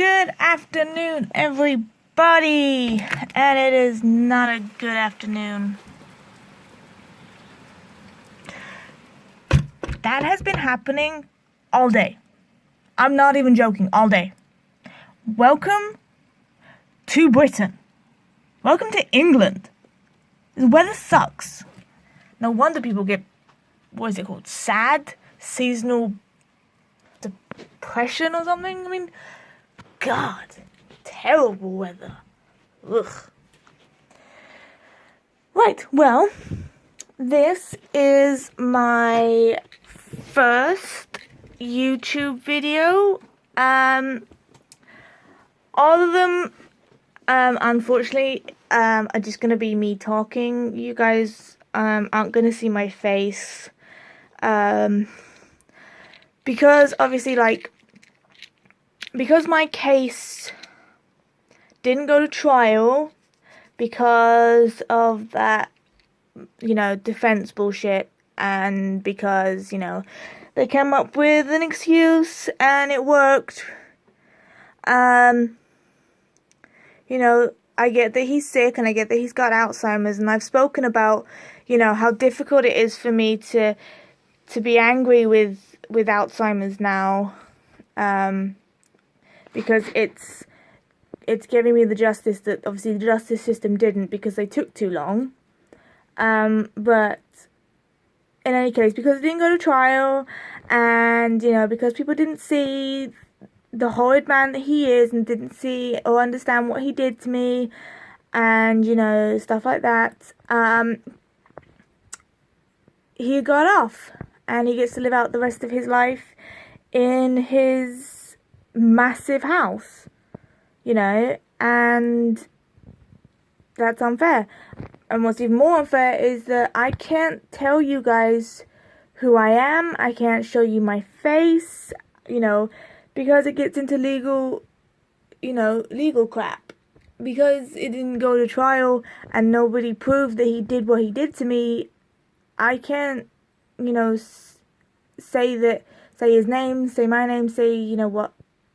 Good afternoon, everybody, and it is not a good afternoon. That has been happening all day. I'm not even joking, all day. Welcome to Britain. Welcome to England. The weather sucks. No wonder people get, what is it called, sad? Seasonal depression or something? I mean, God, terrible weather. Ugh. Right, well, this is my first YouTube video. All of them, unfortunately, are just gonna be me talking. You guys aren't gonna see my face. Because obviously, because my case didn't go to trial because of that, defense bullshit, and because, they came up with an excuse and it worked. I get that he's sick and I get that he's got Alzheimer's, and I've spoken about, how difficult it is for me to be angry with Alzheimer's now, because it's giving me the justice that obviously the justice system didn't, because they took too long. But in any case, because it didn't go to trial, and because people didn't see the horrid man that he is, and didn't see or understand what he did to me, and stuff like that, he got off, and he gets to live out the rest of his life in his massive house, and that's unfair. And what's even more unfair is that I can't tell you guys who I am. I can't show you my face, because it gets into legal crap. Because it didn't go to trial and nobody proved that he did what he did to me, I can't, say his name, say my name, say,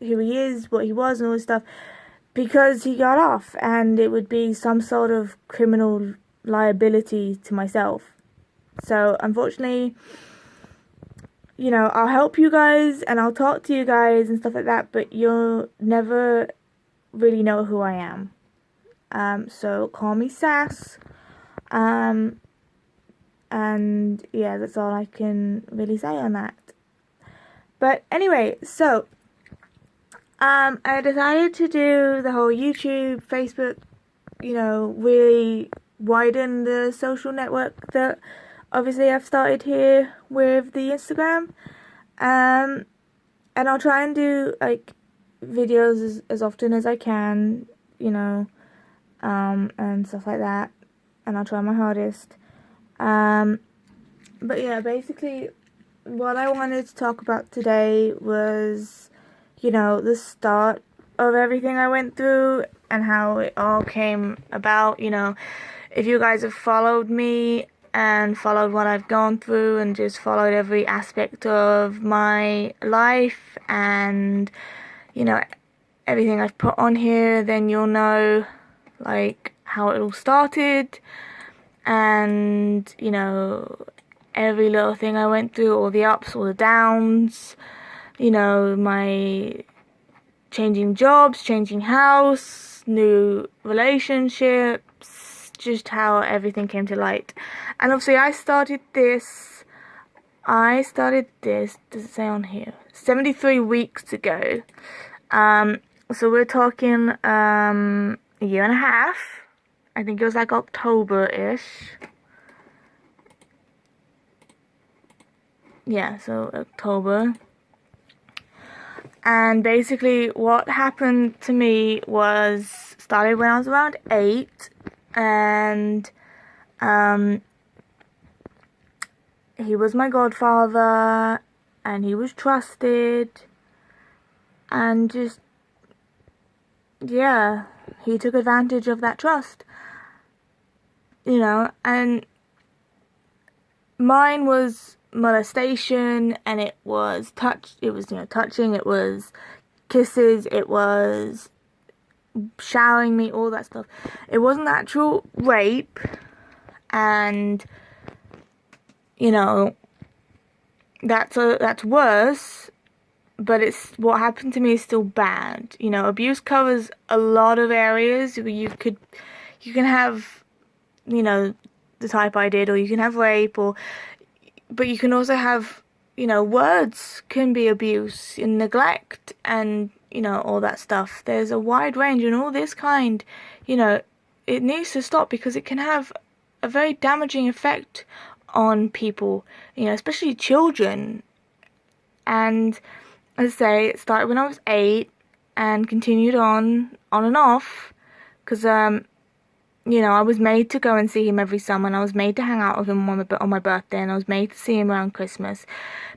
who he is, what he was, and all this stuff, because he got off, and it would be some sort of criminal liability to myself. So, unfortunately, I'll help you guys, and I'll talk to you guys, and stuff like that, but you'll never really know who I am. So, call me Sass, and, yeah, that's all I can really say on that. But, anyway, so I decided to do the whole YouTube, Facebook, really widen the social network that obviously I've started here with the Instagram. And I'll try and do, videos as often as I can, and stuff like that. And I'll try my hardest. But yeah, basically, what I wanted to talk about today was, the start of everything I went through and how it all came about. If you guys have followed me and followed what I've gone through and just followed every aspect of my life and, everything I've put on here, then you'll know, how it all started and, every little thing I went through, all the ups, all the downs, my changing jobs, changing house, new relationships, just how everything came to light. And obviously I started this, does it say on here, 73 weeks ago. So we're talking a year and a half. I think it was October-ish. Yeah, so October. And basically what happened to me was, started when I was around 8, and he was my godfather, and he was trusted, and just, yeah, he took advantage of that trust, and mine was molestation, and it was touching, it was kisses, it was showering me, all that stuff. It wasn't actual rape, and you know, that's worse, but it's what happened to me is still bad. You know, abuse covers a lot of areas where you can have, you know, the type I did, or you can have rape, but you can also have, you know, words can be abuse and neglect and, you know, all that stuff. There's a wide range, and all this kind, you know, it needs to stop because it can have a very damaging effect on people, you know, especially children. And as I say, it started when I was 8 and continued on and off, because you know, I was made to go and see him every summer, and I was made to hang out with him on my birthday, and I was made to see him around Christmas,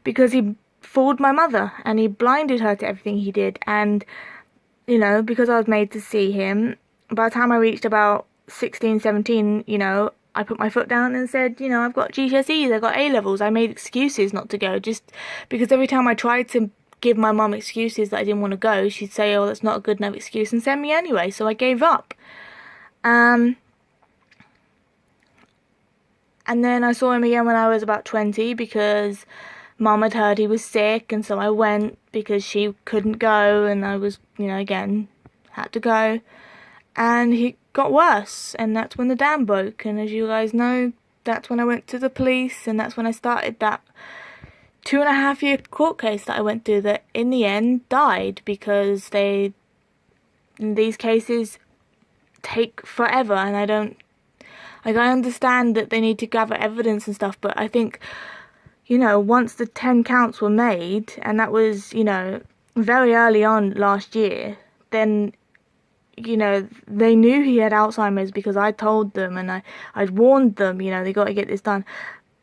because he fooled my mother, and he blinded her to everything he did. And, you know, because I was made to see him, by the time I reached about 16, 17, you know, I put my foot down and said, you know, I've got GCSEs, I've got A-levels. I made excuses not to go, just because every time I tried to give my mum excuses that I didn't want to go, she'd say, oh, that's not a good enough excuse, and send me anyway, so I gave up. And then I saw him again when I was about 20, because Mum had heard he was sick, and so I went because she couldn't go, and I was, you know, again, had to go. And he got worse, and that's when the dam broke. And as you guys know, that's when I went to the police, and that's when I started that 2.5-year court case that I went through that in the end died, because in these cases take forever, and I understand that they need to gather evidence and stuff, but I think, you know, once the 10 counts were made, and that was, you know, very early on last year, then, you know, they knew he had Alzheimer's because I told them, and I'd warned them, you know, they got to get this done.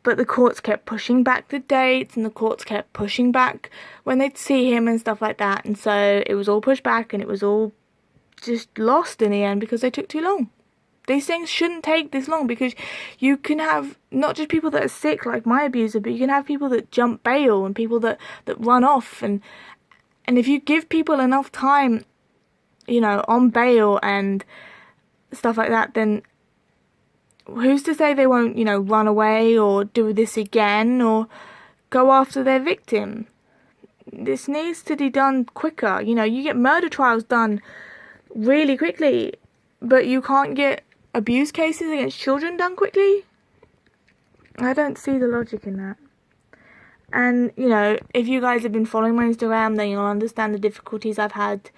But the courts kept pushing back the dates, and the courts kept pushing back when they'd see him and stuff like that, and so it was all pushed back, and it was all just lost in the end because they took too long. These things shouldn't take this long, because you can have not just people that are sick like my abuser, but you can have people that jump bail and people that run off. And if you give people enough time, you know, on bail and stuff like that, then who's to say they won't, you know, run away or do this again or go after their victim? This needs to be done quicker. You know, you get murder trials done really quickly, but you can't get abuse cases against children done quickly. I don't see the logic in that. And, you know, if you guys have been following my Instagram, then you'll understand the difficulties I've had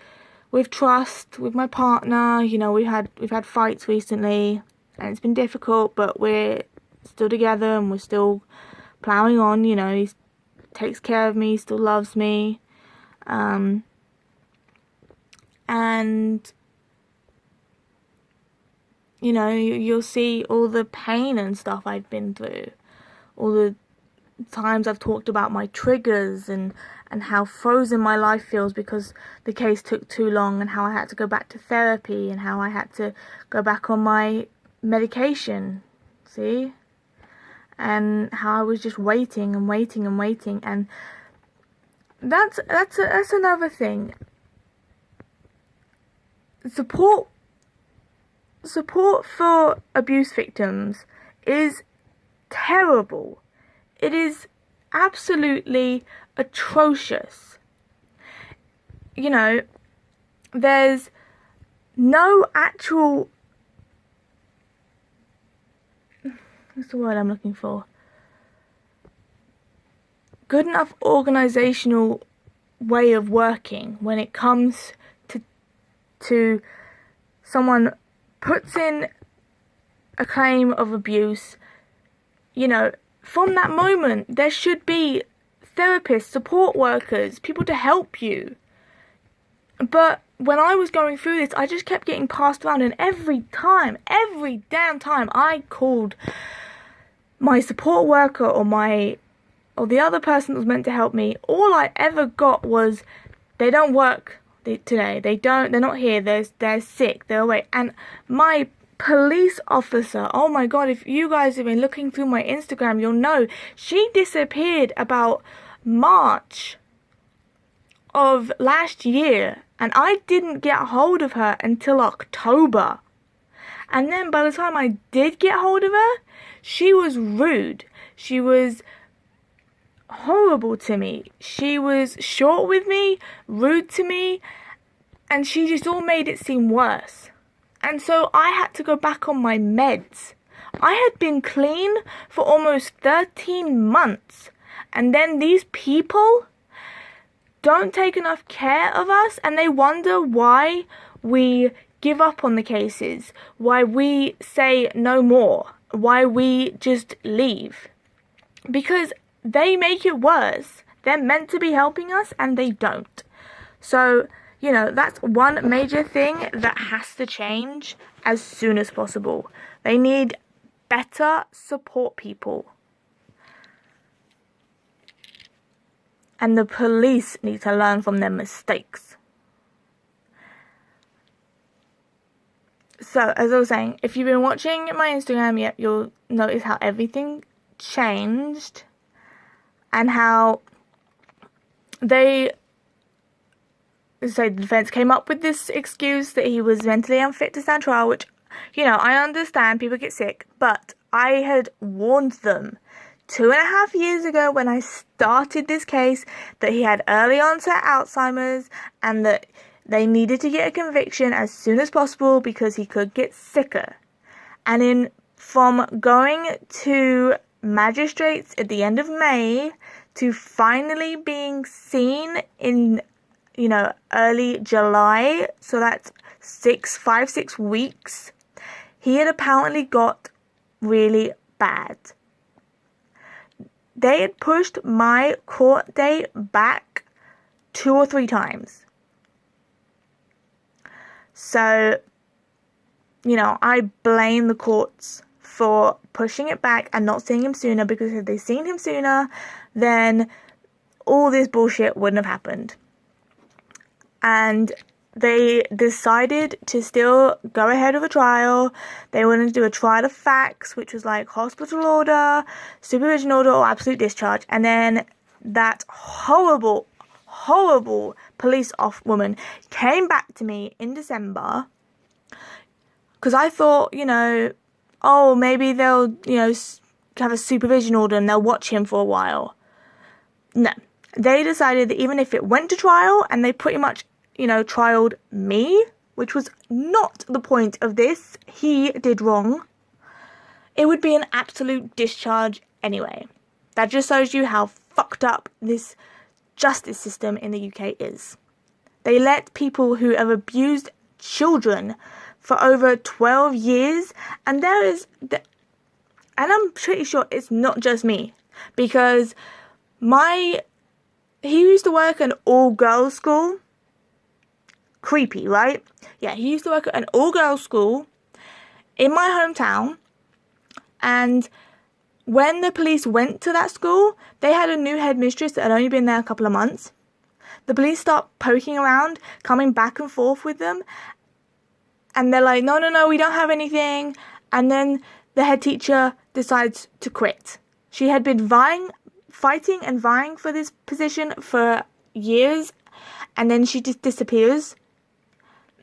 with trust, with my partner. You know, we've had fights recently, and it's been difficult, but we're still together, and we're still plowing on. You know, he takes care of me, still loves me. And, you know, you'll see all the pain and stuff I've been through. All the times I've talked about my triggers and how frozen my life feels because the case took too long, and how I had to go back to therapy, and how I had to go back on my medication, see? And how I was just waiting and waiting and waiting. And that's another thing. Support for abuse victims is terrible. It is absolutely atrocious. You know, there's no actual, what's the word I'm looking for? Good enough organizational way of working when it comes to someone puts in a claim of abuse. You know, from that moment, there should be therapists, support workers, people to help you. But when I was going through this, I just kept getting passed around, and every damn time I called my support worker or the other person that was meant to help me, all I ever got was, they don't work today, they're not here, they're sick, they're away. And my police officer, oh my god, if you guys have been looking through my Instagram, you'll know she disappeared about March of last year, and I didn't get hold of her until October. And then by the time I did get hold of her, she was rude. She was horrible to me. She was short with me, rude to me, and she just all made it seem worse. And so I had to go back on my meds. I had been clean for almost 13 months. And then these people don't take enough care of us, and they wonder why we give up on the cases, why we say no more, why we just leave. Because they make it worse. They're meant to be helping us, and they don't. So, that's one major thing that has to change as soon as possible. They need better support people. And the police need to learn from their mistakes. So, as I was saying, if you've been watching my Instagram yet, you'll notice how everything changed and how the defense came up with this excuse that he was mentally unfit to stand trial, which, I understand people get sick, but I had warned them 2.5 years ago when I started this case that he had early onset Alzheimer's and that they needed to get a conviction as soon as possible because he could get sicker. And from going to magistrates at the end of May to finally being seen in, early July, so that's 6 weeks, he had apparently got really bad. They had pushed my court date back 2 or 3 times. So, I blame the courts for pushing it back and not seeing him sooner, because if they'd seen him sooner, then all this bullshit wouldn't have happened. And they decided to still go ahead with a trial. They wanted to do a trial of facts, which was like hospital order, supervision order, or absolute discharge. And then that horrible police woman came back to me in December, because I thought, maybe they'll, have a supervision order and they'll watch him for a while. No. They decided that even if it went to trial, and they pretty much, trialed me, which was not the point of this, he did wrong, it would be an absolute discharge anyway. That just shows you how fucked up this justice system in the UK is. They let people who have abused children for over 12 years, and and I'm pretty sure it's not just me, because he used to work at an all-girls school. Creepy, right? Yeah, he used to work at an all-girls school in my hometown, and when the police went to that school, they had a new headmistress that had only been there a couple of months. The police start poking around, coming back and forth with them, and they're like, no, we don't have anything. And then the head teacher decides to quit. She had been fighting and vying for this position for years, and then she just disappears.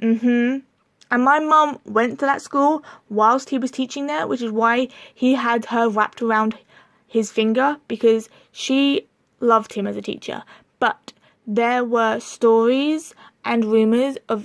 And my mum went to that school whilst he was teaching there, which is why he had her wrapped around his finger, because she loved him as a teacher. But there were stories and rumours of